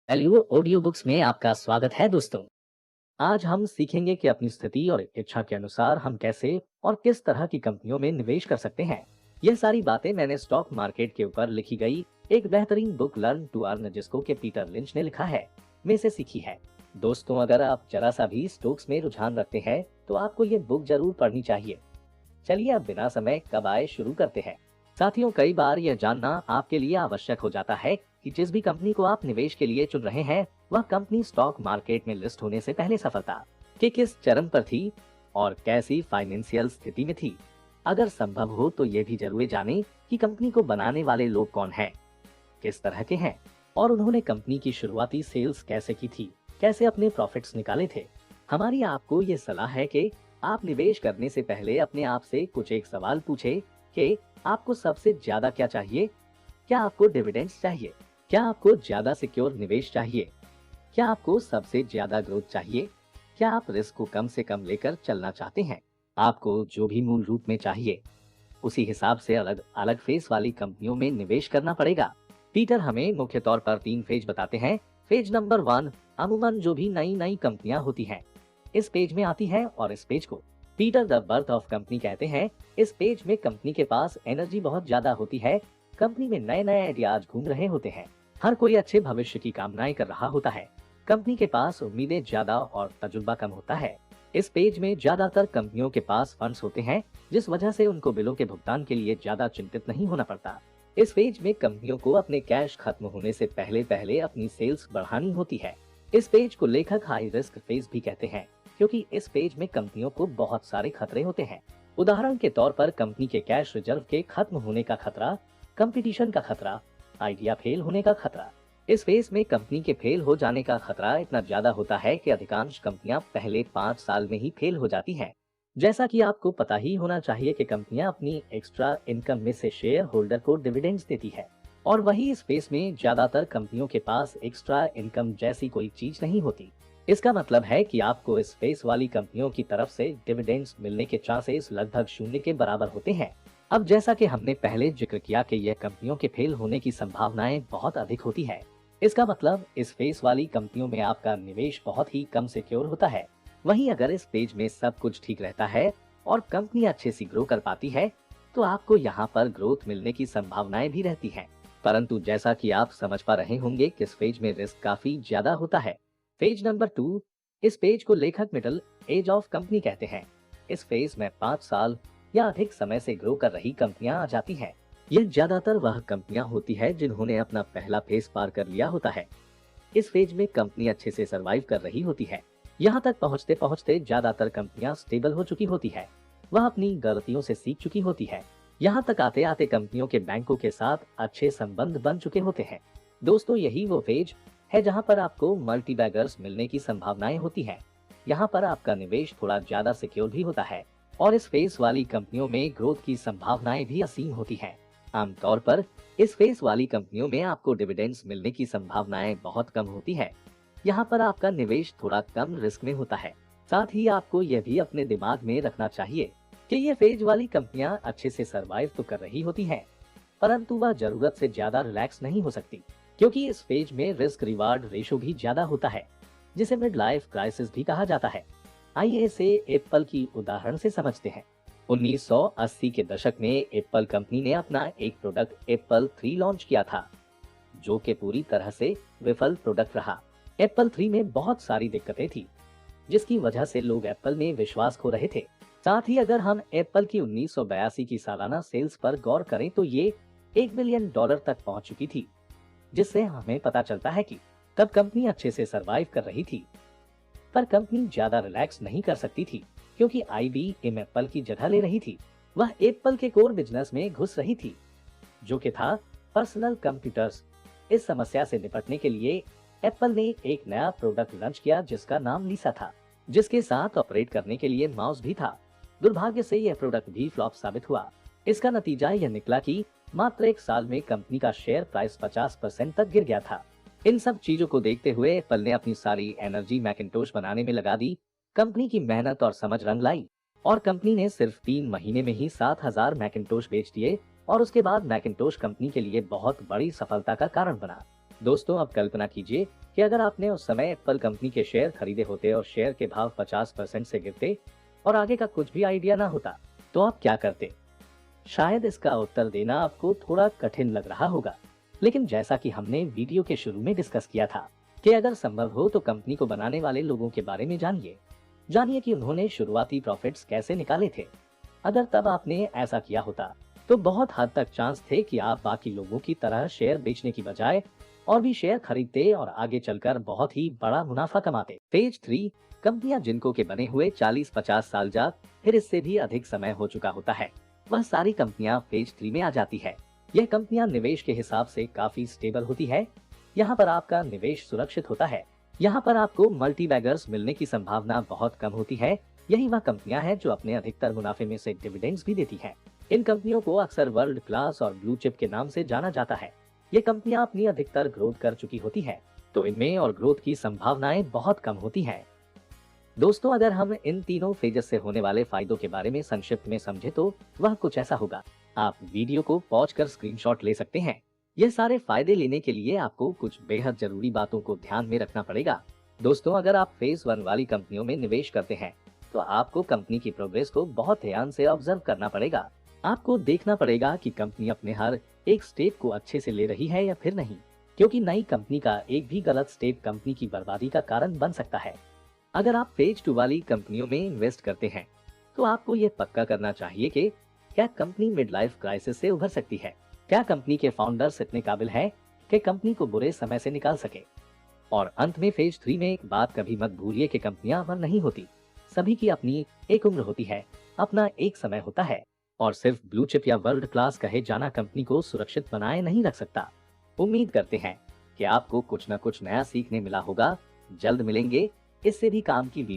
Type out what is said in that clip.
Value audio books में आपका स्वागत है दोस्तों। आज हम सीखेंगे कि अपनी स्थिति और इच्छा के अनुसार हम कैसे और किस तरह की कंपनियों में निवेश कर सकते हैं। यह सारी बातें मैंने स्टॉक मार्केट के ऊपर लिखी गई एक बेहतरीन बुक लर्न टू अर्न जिसको कि पीटर लिंच ने लिखा है में से सीखी है। दोस्तों, अगर आप जरा सा भी स्टॉक्स में रुझान रखते हैं तो आपको ये बुक जरूर पढ़नी चाहिए। चलिए अब बिना समय कबाए शुरू करते हैं। साथियों, कई बार यह जानना आपके लिए आवश्यक हो जाता है कि जिस भी कंपनी को आप निवेश के लिए चुन रहे हैं वह कंपनी स्टॉक मार्केट में लिस्ट होने से पहले सफलता के किस चरण पर थी और कैसी फाइनेंशियल स्थिति में थी। अगर संभव हो तो ये भी जरूर जानें कि कंपनी को बनाने वाले लोग कौन हैं, किस तरह के हैं और उन्होंने कंपनी की शुरुआती सेल्स कैसे की थी, कैसे अपने प्रॉफिट्स निकाले थे। हमारी आपको ये सलाह है कि आप निवेश करने से पहले अपने आप से कुछ एक सवाल पूछे कि आपको सबसे ज्यादा क्या चाहिए। क्या आपको डिविडेंड्स चाहिए? क्या आपको ज्यादा सिक्योर निवेश चाहिए? क्या आपको सबसे ज्यादा ग्रोथ चाहिए? क्या आप रिस्क को कम से कम लेकर चलना चाहते हैं? आपको जो भी मूल रूप में चाहिए उसी हिसाब से अलग अलग फेज वाली कंपनियों में निवेश करना पड़ेगा। पीटर हमें मुख्य तौर पर 3 फेज बताते हैं। फेज नंबर 1 अमूमन जो भी नई नई कंपनियां होती हैं इस पेज में आती है और इस पेज को Peter the birth of company कहते हैं। इस पेज में कंपनी के पास एनर्जी बहुत ज्यादा होती है। कंपनी में नए नए आइडियाज घूम रहे होते हैं। हर कोई अच्छे भविष्य की कामनाएं कर रहा होता है। कंपनी के पास उम्मीदें ज्यादा और तजुर्बा कम होता है। इस पेज में ज्यादातर कंपनियों के पास फंड्स होते हैं जिस वजह से उनको बिलों के भुगतान के लिए ज्यादा चिंतित नहीं होना पड़ता। इस पेज में कंपनियों को अपने कैश खत्म होने से पहले पहले अपनी सेल्स बढ़ानी होती है। इस पेज को लेखक हाई रिस्क फेज भी कहते हैं क्योंकि इस पेज में कंपनियों को बहुत सारे खतरे होते हैं। उदाहरण के तौर पर कंपनी के कैश रिजर्व के खत्म होने का खतरा, कंपटीशन का खतरा, आइडिया फेल होने का खतरा। इस फेज में कंपनी के फेल हो जाने का खतरा इतना ज्यादा होता है कि अधिकांश कंपनियां पहले 5 साल में ही फेल हो जाती हैं। जैसा कि आपको पता ही होना चाहिए कि कंपनियां अपनी एक्स्ट्रा इनकम में से शेयर होल्डर को डिविडेंड्स देती है और वही इस फेज में ज्यादातर कंपनियों के पास एक्स्ट्रा इनकम जैसी कोई चीज नहीं होती। इसका मतलब है कि आपको इस फेज वाली कंपनियों की तरफ से डिविडेंड्स मिलने के चांसेस लगभग 0 के बराबर होते हैं। अब जैसा कि हमने पहले जिक्र किया कि यह कंपनियों के फेल होने की संभावनाएं बहुत अधिक होती है। इसका मतलब इस फेज वाली कंपनियों में आपका निवेश बहुत ही कम सिक्योर होता है। वहीं अगर इस पेज में सब कुछ ठीक रहता है और कंपनी अच्छे से ग्रो कर पाती है तो आपको यहाँ पर ग्रोथ मिलने की संभावनाएं भी रहती हैं। परंतु जैसा कि आप समझ पा रहे होंगे कि इस फेज में रिस्क काफी ज्यादा होता है। फेज नंबर 2 इस पेज को लेखक मिडल एज ऑफ कंपनी कहते हैं। इस फेज में 5 साल या अधिक समय से ग्रो कर रही कंपनियां आ जाती हैं। यह ज्यादातर वह कंपनियां होती है जिन्होंने अपना पहला फेज पार कर लिया होता है। इस फेज में कंपनी अच्छे से सरवाइव कर रही होती है। यहाँ तक पहुँचते पहुँचते ज्यादातर कंपनियां स्टेबल हो चुकी होती है। वह अपनी गलतियों से सीख चुकी होती है। यहाँ तक आते आते कंपनियों के बैंकों के साथ अच्छे संबंध बन चुके होते हैं। दोस्तों, यही वो फेज है जहाँ पर आपको मल्टी बैगर्स मिलने की संभावनाएं होती हैं। यहाँ पर आपका निवेश थोड़ा ज्यादा सिक्योर भी होता है और इस फेज वाली कंपनियों में ग्रोथ की संभावनाएं भी असीम होती हैं। आमतौर पर इस फेज वाली कंपनियों में आपको डिविडेंड्स मिलने की संभावनाएं बहुत कम होती है। यहाँ पर आपका निवेश थोड़ा कम रिस्क में होता है। साथ ही आपको यह भी अपने दिमाग में रखना चाहिए कि ये फेज वाली कंपनियां अच्छे से सरवाइव तो कर रही होती हैं, परंतु वह जरूरत से ज्यादा रिलैक्स नहीं हो सकती क्योंकि इस फेज में रिस्क रिवार्ड रेशो भी ज्यादा होता है जिसे मिड लाइफ क्राइसिस भी कहा जाता है। आइए इसे एप्पल की उदाहरण से समझते हैं। 1980 के दशक में एप्पल कंपनी ने अपना एक प्रोडक्ट एप्पल 3 लॉन्च किया था जो कि पूरी तरह से विफल प्रोडक्ट रहा। एप्पल 3 में बहुत सारी दिक्कतें थी जिसकी वजह से लोग एप्पल में विश्वास खो रहे थे। साथ ही अगर हम एप्पल की 1982 की सालाना सेल्स पर गौर करें तो ये $1 बिलियन तक पहुंच चुकी थी, जिससे हमें पता चलता है कि तब कंपनी अच्छे से सरवाइव कर रही थी। पर कंपनी ज्यादा रिलैक्स नहीं कर सकती थी क्योंकि IBM एप्पल की जगह ले रही थी। वह एप्पल के कोर बिजनेस में घुस रही थी जो कि था पर्सनल कंप्यूटर्स। इस समस्या से निपटने के लिए एप्पल ने एक नया प्रोडक्ट लॉन्च किया जिसका नाम लीसा था, जिसके साथ ऑपरेट करने के लिए माउस भी था। दुर्भाग्य से यह प्रोडक्ट भी फ्लॉप साबित हुआ। इसका नतीजा यह निकला कि मात्र 1 साल में कंपनी का शेयर प्राइस 50% तक गिर गया था। इन सब चीजों को देखते हुए एप्पल ने अपनी सारी एनर्जी मैकिंटोश बनाने में लगा दी। कंपनी की मेहनत और समझ रंग लाई और कंपनी ने सिर्फ 3 महीने में ही 7000 मैकिंटोश बेच दिए और उसके बाद मैकिंटोश कंपनी के लिए बहुत बड़ी सफलता का कारण बना। दोस्तों, अब कल्पना कीजिए कि अगर आपने उस समय एप्पल कंपनी के शेयर खरीदे होते और शेयर के भाव 50% से गिरते और आगे का कुछ भी आइडिया ना होता, तो आप क्या करते? शायद इसका उत्तर देना आपको थोड़ा कठिन लग रहा होगा, लेकिन जैसा कि हमने वीडियो के शुरू में डिस्कस किया था कि अगर संभव हो तो कंपनी को बनाने वाले लोगों के बारे में जानिए। जानिए कि उन्होंने शुरुआती प्रॉफिट्स कैसे निकाले थे। अगर तब आपने ऐसा किया होता, तो बहुत हद तक चांस थे कि आप बाकी लोगों की तरह शेयर बेचने की बजाय और भी शेयर खरीदते और आगे चलकर बहुत ही बड़ा मुनाफा कमाते। फेज 3, कंपनियां जिनको के बने हुए 40-50 साल जा फिर इससे भी अधिक समय हो चुका होता है, वह सारी कंपनियां फेज 3 में आ जाती है। यह कंपनियां निवेश के हिसाब से काफी स्टेबल होती है। यहाँ पर आपका निवेश सुरक्षित होता है। यहाँ पर आपको मल्टीबैगर्स मिलने की संभावना बहुत कम होती है। यही वह कंपनियां हैं जो अपने अधिकतर मुनाफे में से डिविडेंड्स भी देती हैं। इन कंपनियों को अक्सर वर्ल्ड क्लास और ब्लू चिप के नाम से जाना जाता है। ये कंपनियां अपनी अधिकतर ग्रोथ कर चुकी होती है, तो इनमें और ग्रोथ की संभावनाएं बहुत कम होती हैं। दोस्तों, अगर हम इन तीनों फेजेस से होने वाले फायदों के बारे में संक्षिप्त में समझे तो वह कुछ ऐसा होगा। आप वीडियो को पॉज कर स्क्रीनशॉट ले सकते हैं। ये सारे फायदे लेने के लिए आपको कुछ बेहद जरूरी बातों को ध्यान में रखना पड़ेगा। दोस्तों, अगर आप फेज 1 वाली कंपनियों में निवेश करते हैं, तो आपको कंपनी की प्रोग्रेस को बहुत ध्यान से ऑब्जर्व करना पड़ेगा। आपको देखना पड़ेगा कि कंपनी अपने हर एक स्टेप को अच्छे से ले रही है या फिर नहीं, क्योंकि नई कंपनी का एक भी गलत स्टेप कंपनी की बर्बादी का कारण बन सकता है। अगर आप फेज 2 वाली कंपनियों में इन्वेस्ट करते हैं, तो आपको ये पक्का करना चाहिए कि क्या कंपनी मिड लाइफ क्राइसिस से उभर सकती है। क्या कंपनी के फाउंडर्स इतने काबिल हैं कि कंपनी को बुरे समय से निकाल सके। और अंत में फेज 3 में एक बात कभी मत भूलिए कि कंपनियां अमर नहीं होती। सभी की अपनी एक उम्र होती है, अपना एक समय होता है, और सिर्फ ब्लू चिप या वर्ल्ड क्लास कहे जाना कंपनी को सुरक्षित बनाए नहीं रख सकता। उम्मीद करते हैं कि आपको कुछ न कुछ नया सीखने मिला होगा। जल्द मिलेंगे इससे भी काम की वीडियो।